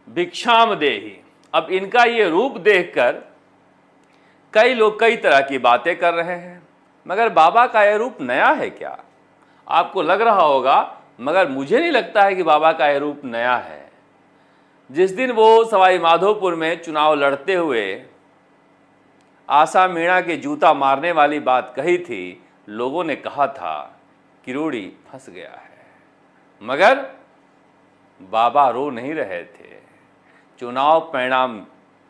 भिक्षाम देहि। अब इनका ये रूप देखकर कई लोग कई तरह की बातें कर रहे हैं, मगर बाबा का यह रूप नया है क्या? आपको लग रहा होगा, मगर मुझे नहीं लगता है कि बाबा का यह रूप नया है। जिस दिन वो सवाई माधोपुर में चुनाव लड़ते हुए आशा मीणा के जूता मारने वाली बात कही थी, लोगों ने कहा था किरोड़ी फंस गया है, मगर बाबा रो नहीं रहे थे। चुनाव परिणाम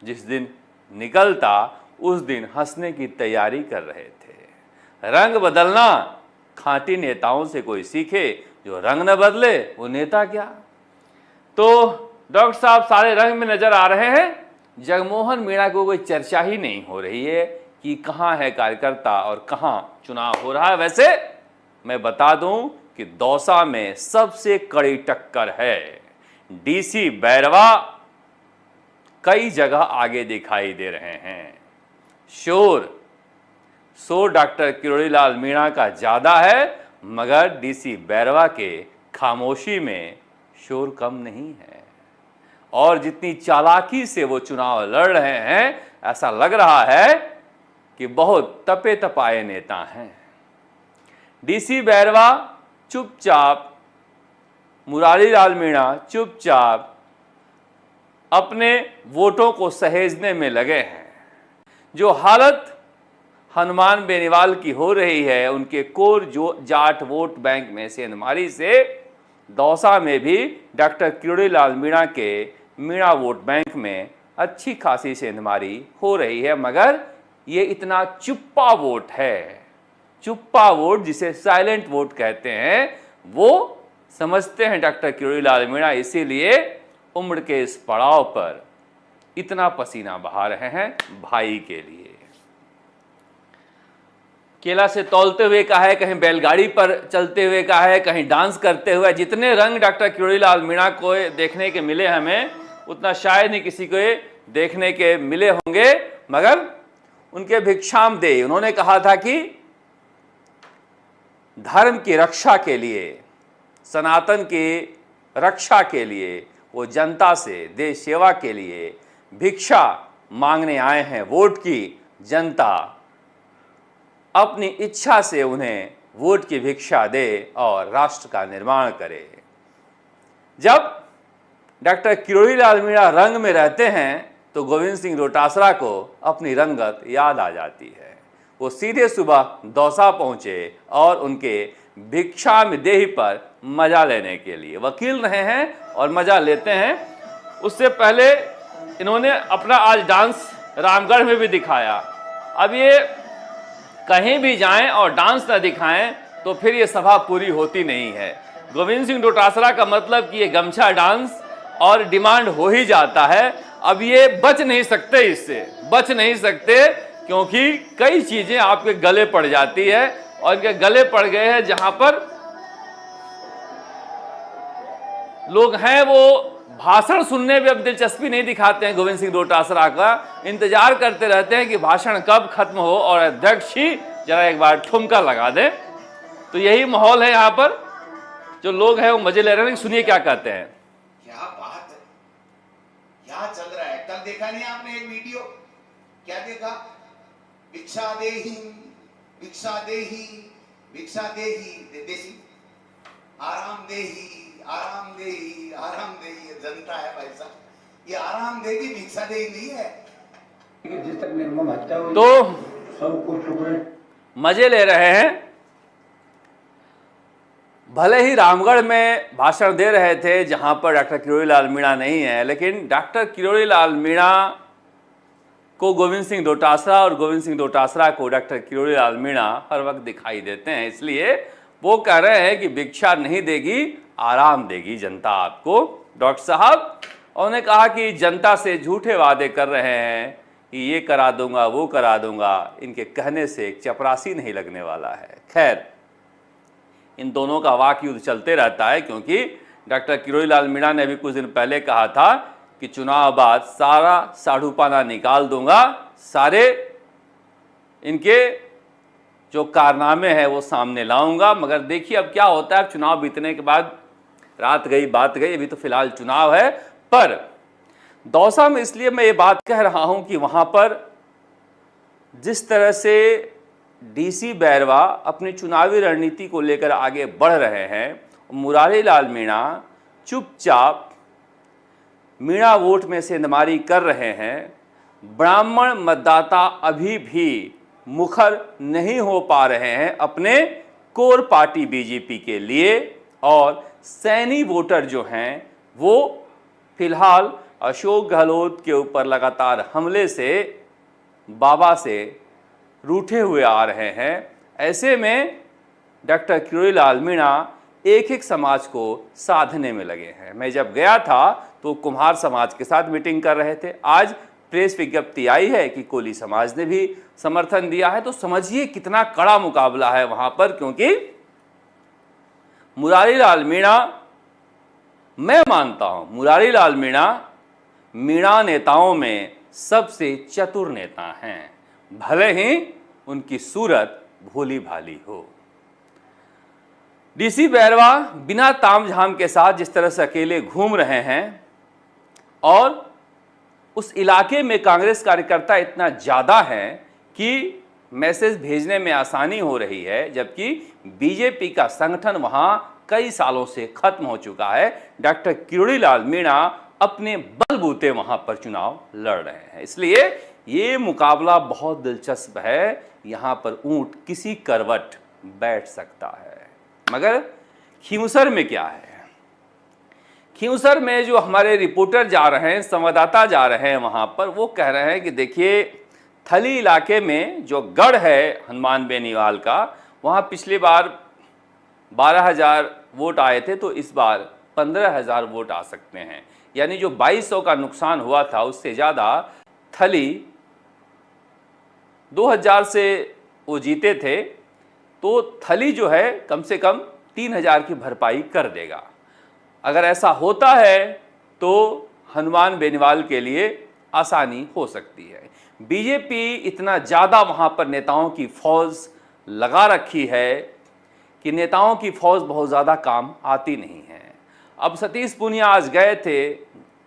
जिस दिन निकलता उस दिन हंसने की तैयारी कर रहे थे। रंग बदलना खांटी नेताओं से कोई सीखे, जो रंग न बदले वो नेता क्या। तो डॉक्टर साहब सारे रंग में नजर आ रहे हैं। जगमोहन मीणा को कोई चर्चा ही नहीं हो रही है कि कहाँ है कार्यकर्ता और कहाँ चुनाव हो रहा है। वैसे मैं बता दूं कि दौसा में सबसे कड़ी टक्कर है। डीसी बैरवा कई जगह आगे दिखाई दे रहे हैं। शोर डॉक्टर किरोड़ीलाल मीणा का ज्यादा है, मगर डीसी बैरवा के खामोशी में शोर कम नहीं है। और जितनी चालाकी से वो चुनाव लड़ रहे हैं, ऐसा लग रहा है कि बहुत तपे तपाए नेता हैं। डीसी बैरवा चुपचाप, मुरारीलाल मीणा चुपचाप अपने वोटों को सहेजने में लगे हैं। जो हालत हनुमान बेनीवाल की हो रही है, उनके कोर जो जाट वोट बैंक में सेंधमारी से दौसा में भी डॉक्टर किरोड़ीलाल मीणा के मीणा वोट बैंक में अच्छी खासी सेंधमारी हो रही है, मगर ये इतना चुप्पा वोट है। चुप्पा वोट जिसे साइलेंट वोट कहते हैं, वो समझते हैं डॉक्टर किरोड़ीलाल मीणा, इसीलिए उम्र के इस पड़ाव पर इतना पसीना बहा रहे हैं भाई के लिए। केला से तौलते हुए का है, कहीं बैलगाड़ी पर चलते हुए का है, कहीं डांस करते हुए। जितने रंग डॉक्टर किरोड़ीलाल मीणा को देखने के मिले हमें, उतना शायद ही किसी को देखने के मिले होंगे। मगर उनके भिक्षाम दे, उन्होंने कहा था कि धर्म की रक्षा के लिए, सनातन की रक्षा के लिए, वो जनता से देश सेवा के लिए भिक्षा मांगने आए हैं। वोट की जनता अपनी इच्छा से उन्हें वोट की भिक्षा दे और राष्ट्र का निर्माण करे। जब डॉक्टर किरोड़ीलाल मीणा रंग में रहते हैं तो गोविंद सिंह डोटासरा को अपनी रंगत याद आ जाती है। वो सीधे सुबह दौसा पहुंचे और उनके भिक्षाम देहि पर मजा लेने के लिए वकील रहे हैं और मजा लेते हैं। उससे पहले इन्होंने अपना आज डांस रामगढ़ में भी दिखाया। अब ये कहीं भी जाएं और डांस न दिखाएं तो फिर ये सभा पूरी होती नहीं है। गोविंद सिंह डोटासरा का मतलब कि ये गमछा डांस और डिमांड हो ही जाता है। अब ये बच नहीं सकते, इससे बच नहीं सकते, क्योंकि कई चीजें आपके गले पड़ जाती है और इनके गले पड़ गए हैं। जहां पर लोग हैं वो भाषण सुनने में अब दिलचस्पी नहीं दिखाते हैं। गोविंद सिंह डोटासरा का इंतजार करते रहते हैं कि भाषण कब खत्म हो और अध्यक्ष ही जरा एक बार ठुमका लगा दे। तो यही माहौल है यहाँ पर। जो लोग हैं वो मजे ले रहे हैं। सुनिए क्या कहते हैं। क्या बात है, क्या चल रहा है। कल देखा नहीं आपने एक वीडियो, क्या देखा? भिक्षा देहि, भिक्षा देहि, भिक्षा देहि, देसी आराम देहि, आराम देही, आराम देही। ये जनता है भाई साहब, ये आराम देगी, भिक्षा देही नहीं है। तो मजे ले रहे हैं। भले ही रामगढ़ में भाषण दे रहे थे जहां पर डॉक्टर किरोड़ीलाल मीणा नहीं है, लेकिन डॉक्टर किरोड़ीलाल मीणा को गोविंद सिंह डोटासरा और गोविंद सिंह डोटासरा को डॉक्टर किरोड़ीलाल मीणा हर वक्त दिखाई देते हैं। इसलिए वो कह रहे हैं कि भिक्षा नहीं देगी, आराम देगी जनता आपको डॉक्टर साहब। और उन्होंने कहा कि जनता से झूठे वादे कर रहे हैं कि ये करा दूंगा, वो करा दूंगा। इनके कहने से एक चपरासी नहीं लगने वाला है। खैर, इन दोनों का वाक युद्ध चलते रहता है, क्योंकि डॉक्टर किरोड़ीलाल मीणा ने भी कुछ दिन पहले कहा था कि चुनाव बाद सारा साढ़ूपाना निकाल दूंगा, सारे इनके जो कारनामे हैं वो सामने लाऊंगा। मगर देखिए अब क्या होता है। चुनाव बीतने के बाद रात गई बात गई, अभी तो फिलहाल चुनाव है। पर दौसा में इसलिए मैं ये बात कह रहा हूं कि वहां पर जिस तरह से डीसी बैरवा अपनी चुनावी रणनीति को लेकर आगे बढ़ रहे हैं, मुरारी लाल मीणा चुपचाप मीणा वोट में सेंधमारी कर रहे हैं। ब्राह्मण मतदाता अभी भी मुखर नहीं हो पा रहे हैं अपने कोर पार्टी बीजेपी के लिए, और सैनी वोटर जो हैं वो फिलहाल अशोक गहलोत के ऊपर लगातार हमले से बाबा से रूठे हुए आ रहे हैं। ऐसे में डॉक्टर किरोड़ी लाल मीणा एक एक समाज को साधने में लगे हैं। मैं जब गया था तो कुम्हार समाज के साथ मीटिंग कर रहे थे। आज प्रेस विज्ञप्ति आई है कि कोली समाज ने भी समर्थन दिया है। तो समझिए कितना कड़ा मुकाबला है वहां पर, क्योंकि मुरारी लाल मीणा, मैं मानता हूं मुरारी लाल मीणा मीणा नेताओं में सबसे चतुर नेता हैं, भले ही उनकी सूरत भोली भाली हो। डीसी बैरवा बिना तामझाम के साथ जिस तरह से अकेले घूम रहे हैं, और उस इलाके में कांग्रेस कार्यकर्ता इतना ज़्यादा है कि मैसेज भेजने में आसानी हो रही है, जबकि बीजेपी का संगठन वहां कई सालों से खत्म हो चुका है। डॉक्टर किरोड़ी लाल मीणा अपने बलबूते वहां पर चुनाव लड़ रहे हैं। इसलिए ये मुकाबला बहुत दिलचस्प है। यहां पर ऊंट किसी करवट बैठ सकता है। मगर खींवसर में क्या है? खींवसर में जो हमारे रिपोर्टर जा रहे हैं, संवाददाता जा रहे हैं वहां पर, वो कह रहे हैं कि देखिए थली इलाके में जो गढ़ है हनुमान बेनीवाल का, वहां पिछली बार 12,000 वोट आए थे, तो इस बार 15,000 वोट आ सकते हैं। यानी जो 2200 का नुकसान हुआ था उससे ज़्यादा थली 2000 से वो जीते थे, तो थली जो है कम से कम 3000 की भरपाई कर देगा। अगर ऐसा होता है तो हनुमान बेनीवाल के लिए आसानी हो सकती है। बीजेपी इतना ज़्यादा वहाँ पर नेताओं की फौज लगा रखी है कि नेताओं की फौज बहुत ज़्यादा काम आती नहीं है। अब सतीश पूनिया आज गए थे,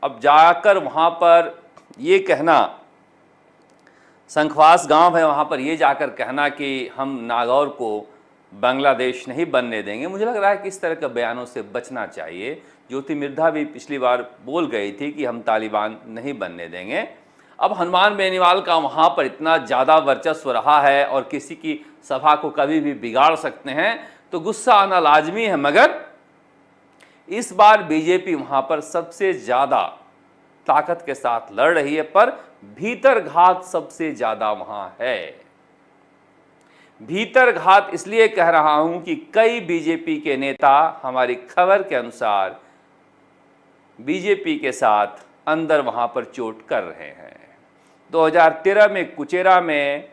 अब जाकर वहाँ पर ये कहना, संखवास गांव है वहाँ पर, ये जाकर कहना कि हम नागौर को बांग्लादेश नहीं बनने देंगे, मुझे लग रहा है कि इस तरह के बयानों से बचना चाहिए। ज्योति मिर्धा भी पिछली बार बोल गई थी कि हम तालिबान नहीं बनने देंगे। अब हनुमान बेनीवाल का वहाँ पर इतना ज़्यादा वर्चस्व रहा है और किसी की सभा को कभी भी बिगाड़ सकते हैं, तो गुस्सा आना लाजमी है। मगर इस बार बीजेपी वहाँ पर सबसे ज़्यादा ताकत के साथ लड़ रही है, पर भीतर घात सबसे ज़्यादा वहाँ है। भीतर घात इसलिए कह रहा हूं कि कई बीजेपी के नेता हमारी खबर के अनुसार बीजेपी के साथ अंदर वहां पर चोट कर रहे हैं। 2013 में कुचेरा में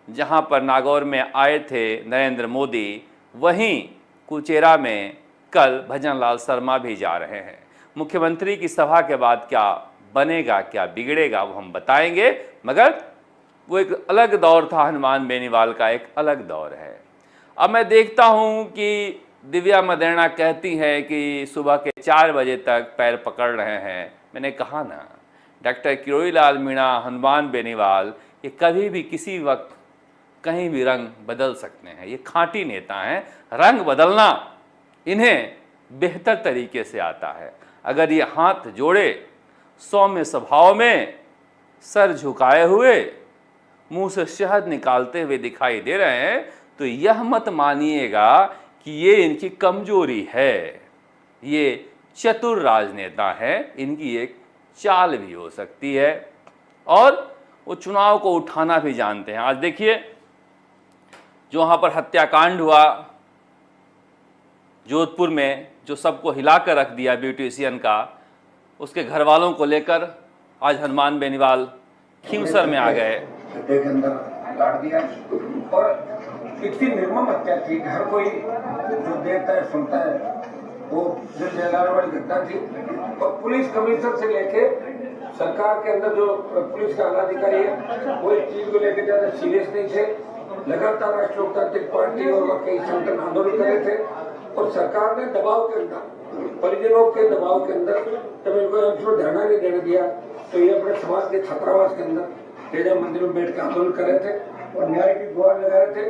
जहां पर नागौर में आए थे नरेंद्र मोदी, वहीं कुचेरा में कल भजन लाल शर्मा भी जा रहे हैं। मुख्यमंत्री की सभा के बाद क्या बनेगा, क्या बिगड़ेगा, वो हम बताएंगे। मगर वो एक अलग दौर था, हनुमान बेनीवाल का एक अलग दौर है। अब मैं देखता हूं कि दिव्या मदेरणा कहती हैं कि सुबह के 4 बजे तक पैर पकड़ रहे हैं। मैंने कहा ना, डॉक्टर किरोड़ी लाल मीणा, हनुमान बेनीवाल, ये कभी भी किसी वक्त कहीं भी रंग बदल सकते हैं। ये खांटी नेता हैं, रंग बदलना इन्हें बेहतर तरीके से आता है। अगर ये हाथ जोड़े, सौम्य स्वभाव में, सर झुकाए हुए, मुंह से शहद निकालते हुए दिखाई दे रहे हैं, तो यह मत मानिएगा कि ये इनकी कमजोरी है। ये चतुर राजनेता हैं, इनकी एक चाल भी हो सकती है और वो चुनाव को उठाना भी जानते हैं। आज देखिए जो वहाँ पर हत्याकांड हुआ जोधपुर में, जो सबको हिला कर रख दिया ब्यूटिशियन का, उसके घर वालों को लेकर आज हनुमान बेनीवाल खींवसर में आ गए। गड्ढे के अंदर गाड़ दिया और इतनी निर्मम हत्या थी। हर कोई जो देखता है सुनता है वो दिल जलाने वाली घटना थी। और पुलिस कमिश्नर से लेके सरकार के अंदर जो पुलिस का आलाधिकारी है, वो इस चीज को लेकर ज्यादा सीरियस नहीं थे। लगातार राष्ट्रीय लोकतांत्रिक पार्टी और कई संगठन आंदोलन कर रहे थे और सरकार ने दबाव के अंदर, परिजनों के दबाव के अंदर, जब इनको ध्यान नहीं देने दिया तो ये अपने समाज के छात्रावास के अंदर तेजा मंदिर में बैठ के आंदोलन कर रहे थे और न्याय की गुहार लगा रहे थे।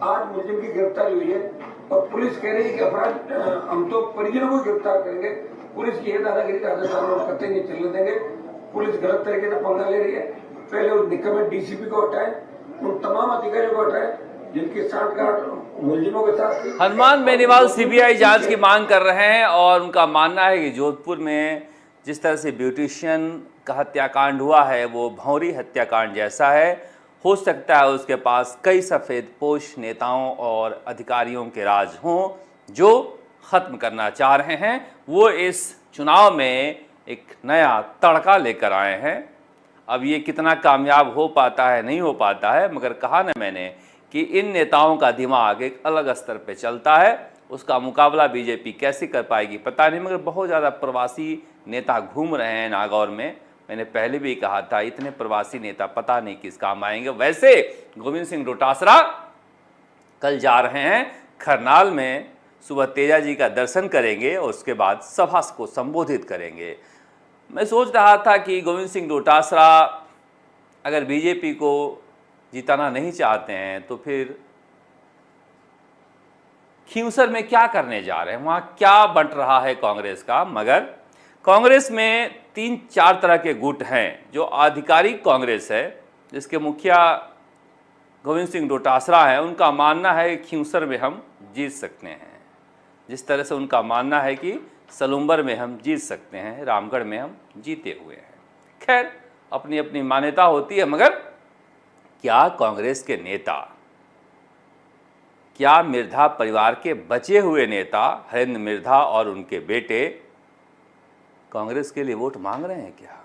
आज मुलजिम की गिरफ्तारी हुई है और पुलिस कह रही है कि अपराध हम तो परिजनों को गिरफ्तार करेंगे। पुलिस की ये दादागिरी राजस्थान में कतई नहीं चलने देंगे। पुलिस गलत तरीके से पंगा ले रही है। पहले उस निकम्मे डीसीपी को हटाए, उन तमाम अधिकारियों को हटाए जिनकी साठगांठ मुलजिमों के साथ थी। हनुमान बेनीवाल सीबीआई जांच की मांग कर रहे हैं और उनका मानना है कि जोधपुर में जिस तरह से ब्यूटिशियन का हत्याकांड हुआ है वो भौरी हत्याकांड जैसा है। हो सकता है उसके पास कई सफ़ेदपोश नेताओं और अधिकारियों के राज हों जो ख़त्म करना चाह रहे हैं। वो इस चुनाव में एक नया तड़का लेकर आए हैं। अब ये कितना कामयाब हो पाता है नहीं हो पाता है, मगर कहा ना मैंने कि इन नेताओं का दिमाग एक अलग स्तर पे चलता है। उसका मुकाबला बीजेपी कैसे कर पाएगी पता नहीं, मगर बहुत ज़्यादा प्रवासी नेता घूम रहे हैं नागौर में। मैंने पहले भी कहा था इतने प्रवासी नेता पता नहीं किस काम आएंगे। वैसे गोविंद सिंह डोटासरा कल जा रहे हैं खरनाल में, सुबह तेजा जी का दर्शन करेंगे और उसके बाद सभा को संबोधित करेंगे। मैं सोच रहा था कि गोविंद सिंह डोटासरा अगर बीजेपी को जिताना नहीं चाहते हैं तो फिर खींवसर में क्या करने जा रहे हैं, वहाँ क्या बंट रहा है कांग्रेस का। मगर कांग्रेस में 3-4 तरह के गुट हैं। जो आधिकारिक कांग्रेस है जिसके मुखिया गोविंद सिंह डोटासरा हैं, उनका मानना है कि खींवसर में हम जीत सकते हैं। जिस तरह से उनका मानना है कि सलूम्बर में हम जीत सकते हैं, रामगढ़ में हम जीते हुए हैं। खैर अपनी अपनी मान्यता होती है, मगर क्या कांग्रेस के नेता, क्या मिर्धा परिवार के बचे हुए नेता हरेंद्र मिर्धा और उनके बेटे कांग्रेस के लिए वोट मांग रहे हैं क्या?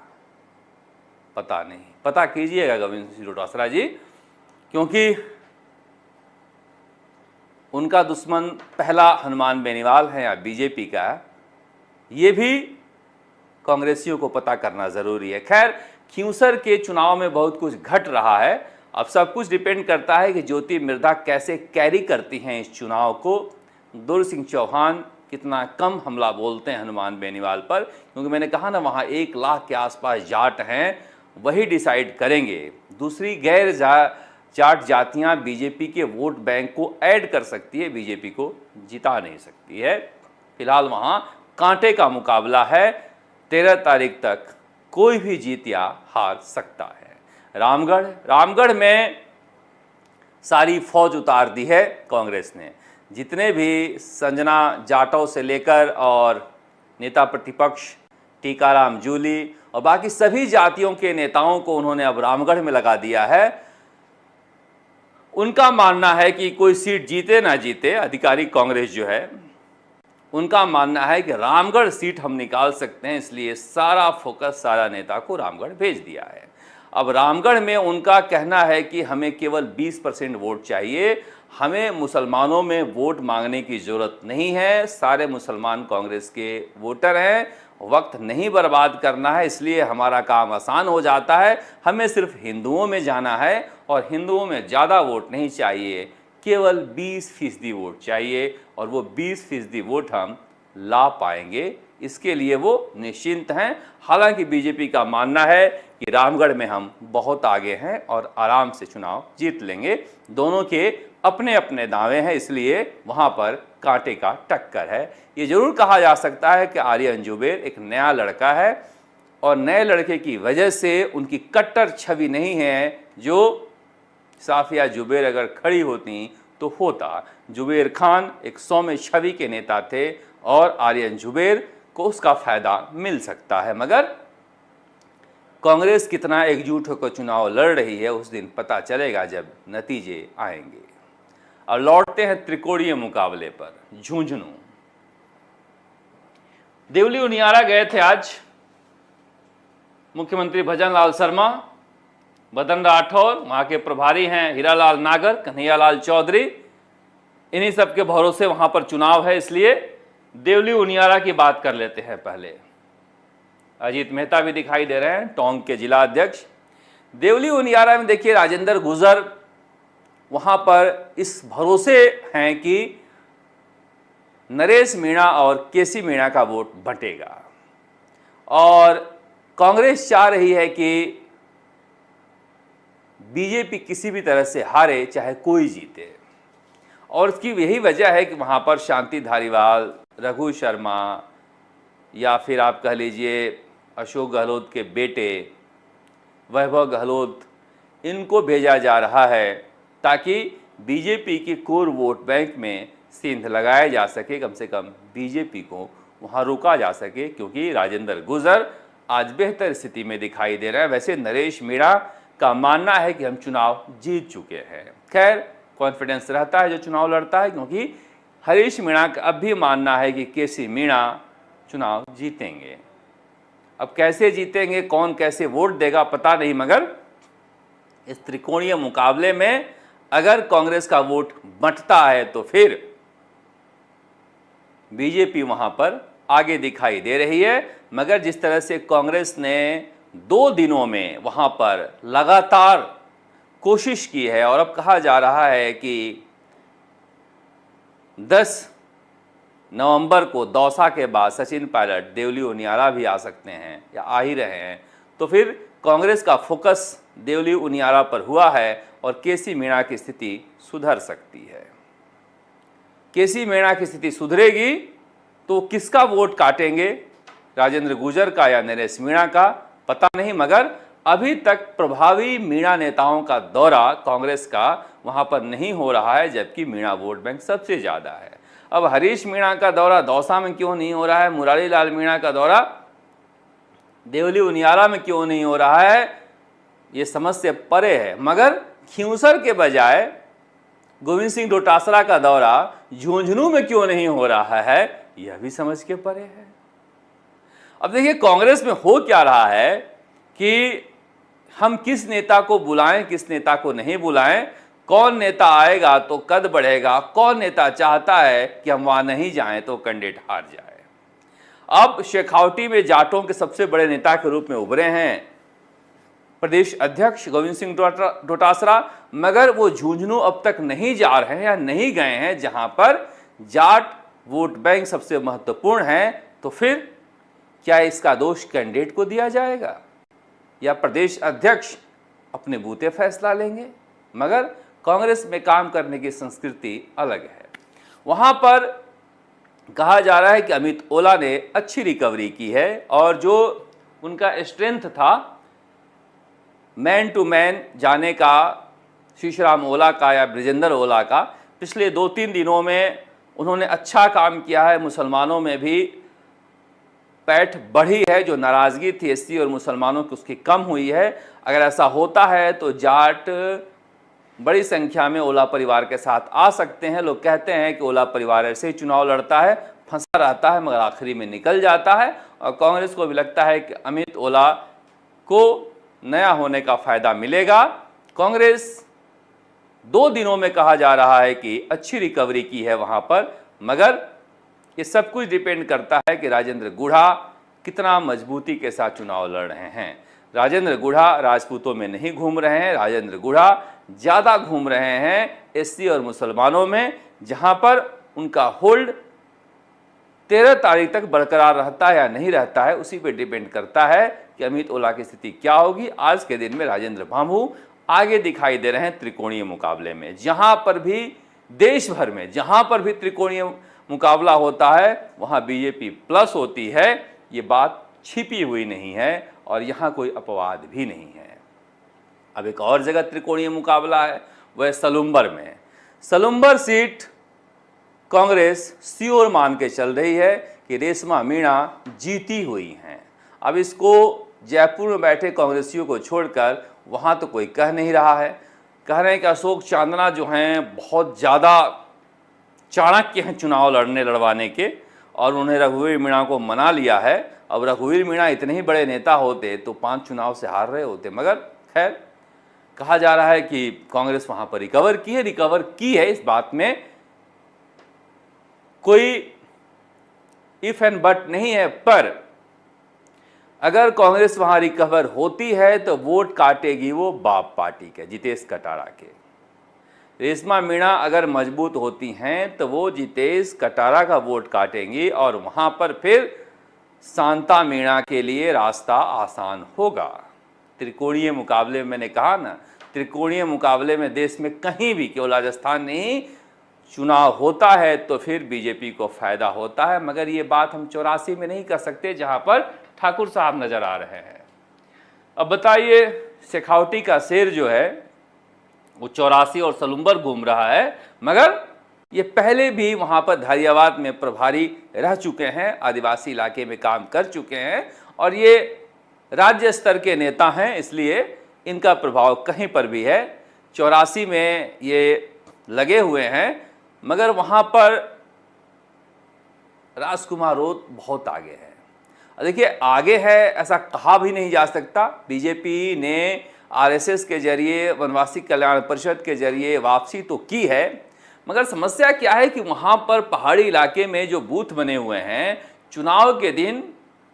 पता नहीं, पता कीजिएगा गोविंद सिंह डोटासरा जी, क्योंकि उनका दुश्मन पहला हनुमान बेनीवाल है या बीजेपी का, ये भी कांग्रेसियों को पता करना ज़रूरी है। खैर खींवसर के चुनाव में बहुत कुछ घट रहा है। अब सब कुछ डिपेंड करता है कि ज्योति मिर्धा कैसे कैरी करती हैं इस चुनाव को। दुर्ग सिंह चौहान कितना कम हमला बोलते हैं हनुमान बेनीवाल पर, क्योंकि मैंने कहा ना वहाँ 1 लाख के आसपास जाट हैं, वही डिसाइड करेंगे। दूसरी गैर जाट जातियाँ बीजेपी के वोट बैंक को ऐड कर सकती है, बीजेपी को जिता नहीं सकती है। फिलहाल वहाँ कांटे का मुकाबला है। 13 तारीख तक कोई भी जीत या हार सकता है। रामगढ़ में सारी फौज उतार दी है कांग्रेस ने। जितने भी संजना जाटव से लेकर और नेता प्रतिपक्ष टीकाराम जूली और बाकी सभी जातियों के नेताओं को उन्होंने अब रामगढ़ में लगा दिया है। उनका मानना है कि कोई सीट जीते ना जीते, अधिकारी कांग्रेस जो है उनका मानना है कि रामगढ़ सीट हम निकाल सकते हैं, इसलिए सारा फोकस सारा नेता को रामगढ़ भेज दिया है। अब रामगढ़ में उनका कहना है कि हमें केवल 20% वोट चाहिए, हमें मुसलमानों में वोट मांगने की ज़रूरत नहीं है, सारे मुसलमान कांग्रेस के वोटर हैं, वक्त नहीं बर्बाद करना है, इसलिए हमारा काम आसान हो जाता है। हमें सिर्फ हिंदुओं में जाना है और हिंदुओं में ज़्यादा वोट नहीं चाहिए, केवल 20% वोट चाहिए और वो 20% वोट हम ला पाएंगे, इसके लिए वो निश्चिंत हैं। हालांकि बीजेपी का मानना है कि रामगढ़ में हम बहुत आगे हैं और आराम से चुनाव जीत लेंगे। दोनों के अपने अपने दावे हैं, इसलिए वहाँ पर कांटे का टक्कर है। ये जरूर कहा जा सकता है कि आर्यन जुबेर एक नया लड़का है और नए लड़के की वजह से उनकी कट्टर छवि नहीं है जो साफिया जुबेर अगर खड़ी होती तो होता। जुबेर खान एक सौम्य छवि के नेता थे और आर्यन जुबेर को उसका फायदा मिल सकता है। मगर कांग्रेस कितना एकजुट होकर चुनाव लड़ रही है उस दिन पता चलेगा जब नतीजे आएंगे। और लौटते हैं त्रिकोणीय मुकाबले पर। झुंझुनू देवली उनियारा गए थे आज मुख्यमंत्री भजन लाल शर्मा, बदन राठौर, वहाँ के प्रभारी हैं हीरालाल नागर, कन्हैयालाल चौधरी, इन्हीं सब के भरोसे वहाँ पर चुनाव है, इसलिए देवली उनियारा की बात कर लेते हैं पहले। अजीत मेहता भी दिखाई दे रहे हैं, टोंक के जिला अध्यक्ष। देवली उनियारा में देखिए राजेंद्र गुजर वहाँ पर इस भरोसे हैं कि नरेश मीणा और केसी मीणा का वोट बटेगा और कांग्रेस चाह रही है कि बीजेपी किसी भी तरह से हारे, चाहे कोई जीते, और उसकी यही वजह है कि वहाँ पर शांति धारीवाल, रघु शर्मा या फिर आप कह लीजिए अशोक गहलोत के बेटे वैभव गहलोत, इनको भेजा जा रहा है ताकि बीजेपी के कोर वोट बैंक में सेंध लगाया जा सके, कम से कम बीजेपी को वहाँ रोका जा सके, क्योंकि राजेंद्र गुर्जर आज बेहतर स्थिति में दिखाई दे रहे हैं। वैसे नरेश मीणा का मानना है कि हम चुनाव जीत चुके हैं। खैर, कॉन्फिडेंस रहता है जो चुनाव लड़ता है, क्योंकि हरीश मीणा का अब भी मानना है कि केसी मीणा चुनाव जीतेंगे। अब कैसे जीतेंगे, कौन कैसे वोट देगा पता नहीं, मगर इस त्रिकोणीय मुकाबले में अगर कांग्रेस का वोट बंटता है तो फिर बीजेपी वहां पर आगे दिखाई दे रही है। मगर जिस तरह से कांग्रेस ने 2 दिनों में वहां पर लगातार कोशिश की है, और अब कहा जा रहा है कि 10 नवंबर को दौसा के बाद सचिन पायलट, देवली उनियारा भी आ सकते हैं या आ ही रहे हैं, तो फिर कांग्रेस का फोकस देवली उनियारा पर हुआ है और केसी मीणा की स्थिति सुधर सकती है। केसी मीणा की स्थिति सुधरेगी तो किसका वोट काटेंगे, राजेंद्र गुर्जर का या नरेश मीणा का, पता नहीं। मगर अभी तक प्रभावी मीणा नेताओं का दौरा कांग्रेस का वहां पर नहीं हो रहा है, जबकि मीणा वोट बैंक सबसे ज़्यादा है। अब हरीश मीणा का दौरा दौसा में क्यों नहीं हो रहा है, मुरारी लाल मीणा का दौरा देवली उनियारा में क्यों नहीं हो रहा है, ये समझ से परे है। मगर खिंवसर के बजाय गोविंद सिंह डोटासरा का दौरा झुंझुनू में क्यों नहीं हो रहा है, यह भी समझ के परे है। अब देखिए कांग्रेस में हो क्या रहा है कि हम किस नेता को बुलाएं, किस नेता को नहीं बुलाएं, कौन नेता आएगा तो कद बढ़ेगा, कौन नेता चाहता है कि हम वहां नहीं जाएं तो कैंडिडेट हार जाए। अब शेखावटी में जाटों के सबसे बड़े नेता के रूप में उभरे हैं प्रदेश अध्यक्ष गोविंद सिंह डोटासरा, मगर वो झुंझुनू अब तक नहीं जा रहे हैं या नहीं गए हैं, जहां पर जाट वोट बैंक सबसे महत्वपूर्ण है। तो फिर क्या इसका दोष कैंडिडेट को दिया जाएगा या प्रदेश अध्यक्ष अपने बूते फैसला लेंगे? मगर कांग्रेस में काम करने की संस्कृति अलग है। वहां पर कहा जा रहा है कि अमित ओला ने अच्छी रिकवरी की है, और जो उनका स्ट्रेंथ था मैन टू मैन जाने का, शीशराम ओला का या ब्रिजेंद्र ओला का, पिछले 2-3 दिनों में उन्होंने अच्छा काम किया है। मुसलमानों में भी पैठ बढ़ी है, जो नाराज़गी थी एससी और मुसलमानों की उसकी कम हुई है। अगर ऐसा होता है तो जाट बड़ी संख्या में ओला परिवार के साथ आ सकते हैं। लोग कहते हैं कि ओला परिवार ऐसे ही चुनाव लड़ता है, फंसा रहता है मगर आखिरी में निकल जाता है, और कांग्रेस को भी लगता है कि अमित ओला को नया होने का फायदा मिलेगा। कांग्रेस 2 दिनों में कहा जा रहा है कि अच्छी रिकवरी की है वहां पर, मगर ये सब कुछ डिपेंड करता है कि राजेंद्र गुढ़ा कितना मजबूती के साथ चुनाव लड़ रहे हैं। राजेंद्र गुढ़ा राजपूतों में नहीं घूम रहे हैं, राजेंद्र गुढ़ा ज़्यादा घूम रहे हैं एससी और मुसलमानों में, जहां पर उनका होल्ड 13 तारीख तक बरकरार रहता है या नहीं रहता है, उसी पे डिपेंड करता है कि अमित ओला की स्थिति क्या होगी। आज के दिन में राजेंद्र भामू आगे दिखाई दे रहे हैं त्रिकोणीय मुकाबले में। जहां पर भी देश भर में जहां पर भी त्रिकोणीय मुकाबला होता है वहां बीजेपी प्लस होती है, ये बात छिपी हुई नहीं है और यहाँ कोई अपवाद भी नहीं है। अब एक और जगह त्रिकोणीय मुकाबला है, वह सलुम्बर में। सलुम्बर सीट कांग्रेस श्योर मान के चल रही है कि रेशमा मीणा जीती हुई हैं। अब इसको जयपुर में बैठे कांग्रेसियों को छोड़कर वहाँ तो कोई कह नहीं रहा है। कह रहे हैं कि अशोक चांदना जो हैं बहुत ज़्यादा चाणक्य हैं चुनाव लड़वाने के, और उन्हें रघुवीर मीणा को मना लिया है। अब रघुवीर मीणा इतने ही बड़े नेता होते तो 5 चुनाव से हार रहे होते, मगर खैर कहा जा रहा है कि कांग्रेस वहाँ पर रिकवर की है। इस बात में कोई इफ एंड बट नहीं है, पर अगर कांग्रेस वहां रिकवर होती है तो वोट काटेगी वो बाप पार्टी के, जितेश कटारा के। रेशमा मीणा अगर मजबूत होती हैं तो वो जितेश कटारा का वोट काटेंगी, और वहां पर फिर शांता मीणा के लिए रास्ता आसान होगा। त्रिकोणीय मुकाबले में मैंने कहा ना, त्रिकोणीय मुकाबले में देश में कहीं भी, केवल राजस्थान नहीं, चुनाव होता है तो फिर बीजेपी को फायदा होता है। मगर ये बात हम 84 में नहीं कर सकते जहां पर ठाकुर साहब नजर आ रहे हैं। अब बताइए, शेखावटी का शेर जो है वो 84 और सलुम्बर घूम रहा है, मगर ये पहले भी वहां पर धारियावाद में प्रभारी रह चुके हैं, आदिवासी इलाके में काम कर चुके हैं और ये राज्य स्तर के नेता हैं, इसलिए इनका प्रभाव कहीं पर भी है। 84 में ये लगे हुए हैं, मगर वहां पर राजकुमार रोत बहुत आगे है। देखिए, आगे है ऐसा कहा भी नहीं जा सकता। बीजेपी ने आरएसएस के जरिए, वनवासी कल्याण परिषद के जरिए वापसी तो की है, मगर समस्या क्या है कि वहां पर पहाड़ी इलाके में जो बूथ बने हुए हैं, चुनाव के दिन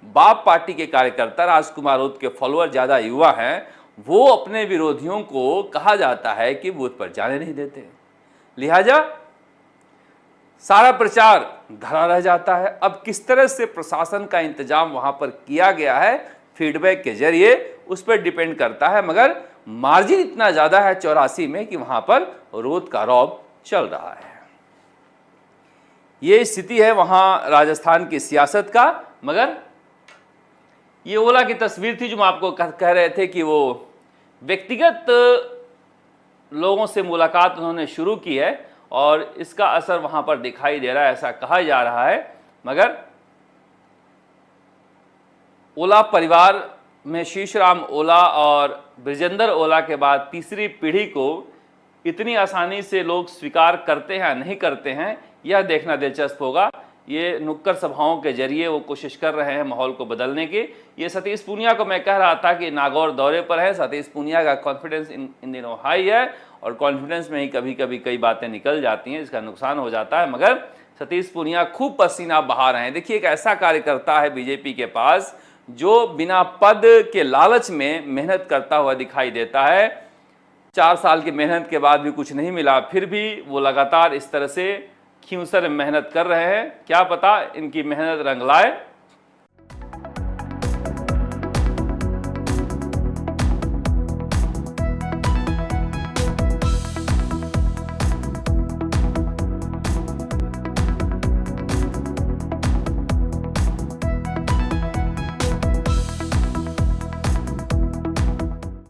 बाप पार्टी के कार्यकर्ता, राजकुमार रोत के फॉलोअर ज़्यादा युवा हैं, वो अपने विरोधियों को कहा जाता है कि बूथ पर जाने नहीं देते, लिहाजा सारा प्रचार धरा रह जाता है। अब किस तरह से प्रशासन का इंतजाम वहां पर किया गया है फीडबैक के जरिए, उस पर डिपेंड करता है, मगर मार्जिन इतना ज़्यादा है 84 में कि वहां पर रोत का रौब चल रहा है। ये स्थिति है वहां राजस्थान की सियासत का। मगर ये ओला की तस्वीर थी जो मैं आपको कह रहे थे कि वो व्यक्तिगत लोगों से मुलाकात उन्होंने शुरू की है और इसका असर वहां पर दिखाई दे रहा है, ऐसा कहा जा रहा है। मगर ओला परिवार में शीशराम ओला और ब्रिजेंद्र ओला के बाद तीसरी पीढ़ी को इतनी आसानी से लोग स्वीकार करते हैं या नहीं करते हैं, यह देखना दिलचस्प होगा। ये नुक्कड़ सभाओं के जरिए वो कोशिश कर रहे हैं माहौल को बदलने की। ये सतीश पूनिया को मैं कह रहा था कि नागौर दौरे पर है, सतीश पूनिया का कॉन्फिडेंस इन दिनों हाई है और कॉन्फिडेंस में ही कभी कभी कई बातें निकल जाती हैं, इसका नुकसान हो जाता है। मगर सतीश पूनिया खूब पसीना बहा रहे हैं। देखिए, एक ऐसा कार्यकर्ता है बीजेपी के पास जो बिना पद के लालच में मेहनत करता हुआ दिखाई देता है। 4 साल की मेहनत के बाद भी कुछ नहीं मिला, फिर भी वो लगातार इस तरह से खिंउसर मेहनत कर रहे हैं। क्या पता इनकी मेहनत रंग लाए।